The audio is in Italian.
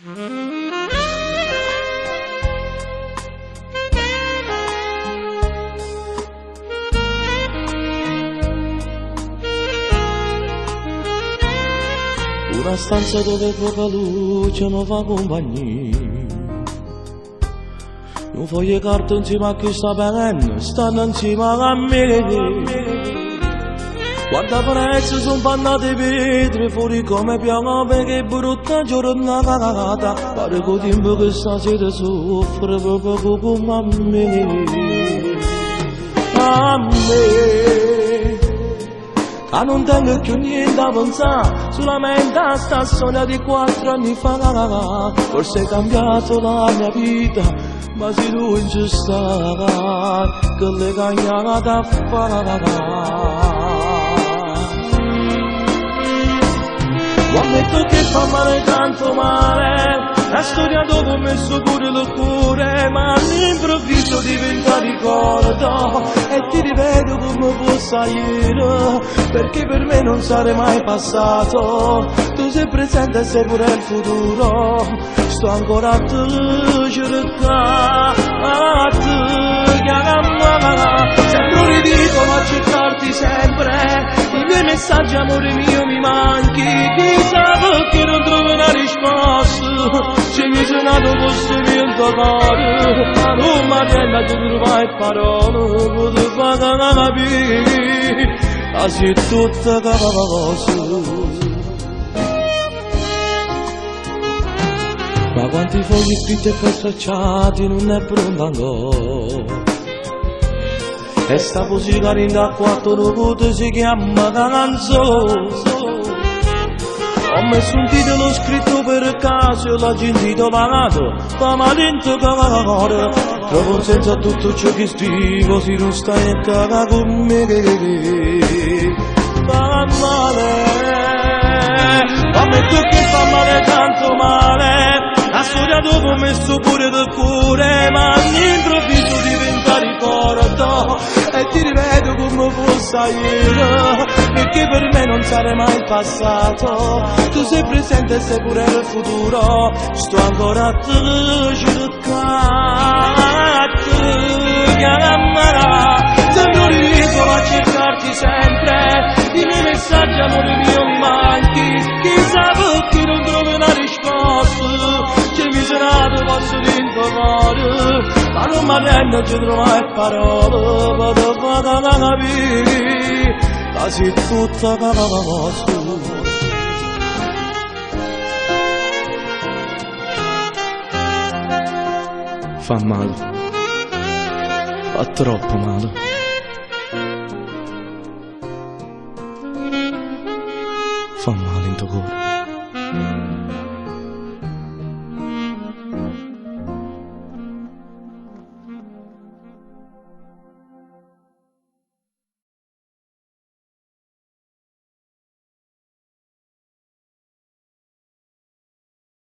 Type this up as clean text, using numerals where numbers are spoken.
Una stanza dove poca luce mi fa compagnia. Un foglio di carta insieme a chi sta bevendo, stanno insieme a me. Guarda prezzo sono pannate vetri fuori come piano perché brutta giornata. Pare che tempo che stasera soffre proprio come a me. A me. Ah, non tengo più niente da pensare, solamente a sta storia di 4 anni fa. Forse è cambiato la mia vita, ma se tu non ci stai, che le cagnate a fare. Ma ammetto che fa male tanto male, la storia dopo ho messo pure il cuore, ma all'improvviso diventa ricordo e ti rivedo come fosse ieri, perché per me non sarei mai passato, tu sei presente e sei pure il futuro, sto ancora a te cercare, a te chiamare, sempre ridicolo a cercarti sempre, i miei messaggi amore mio mi manchi, chissà perché non trovo una risposta, se mi sono nato questo vento cuore, ma non mi arriva tu trovai parole, potevo fare capire, quasi tutta cosa. Ma quanti fogli scritti e poi stracciati non è pronto ancora. E sta musica in da 4 volte si chiama canzone. Ho messo un titolo scritto per caso, l'ho intitolato fa malento cavare. Trovo un senso a tutto ciò che scrivo, se non stai a cagare con me. Fa male, ammetto che fa male tanto male. La storia dopo ho messo pure del cuore, ma all'improvviso diventa ricordo e ti rivedo come fosse ieri, perché per me non sarei mai il passato, tu sei presente e sei pure il futuro, sto ancora a te cercare, sempre ridicolo a cercarti sempre, i miei messaggi amore mio mi manchi, chissà perché non trovo una risposta, che mi sono posso rincorrere, ma non mi rendo ci trovai parole, vado a capire, quasi tutta cosa. Fa male, fa troppo male. Fa male in tuo cuore.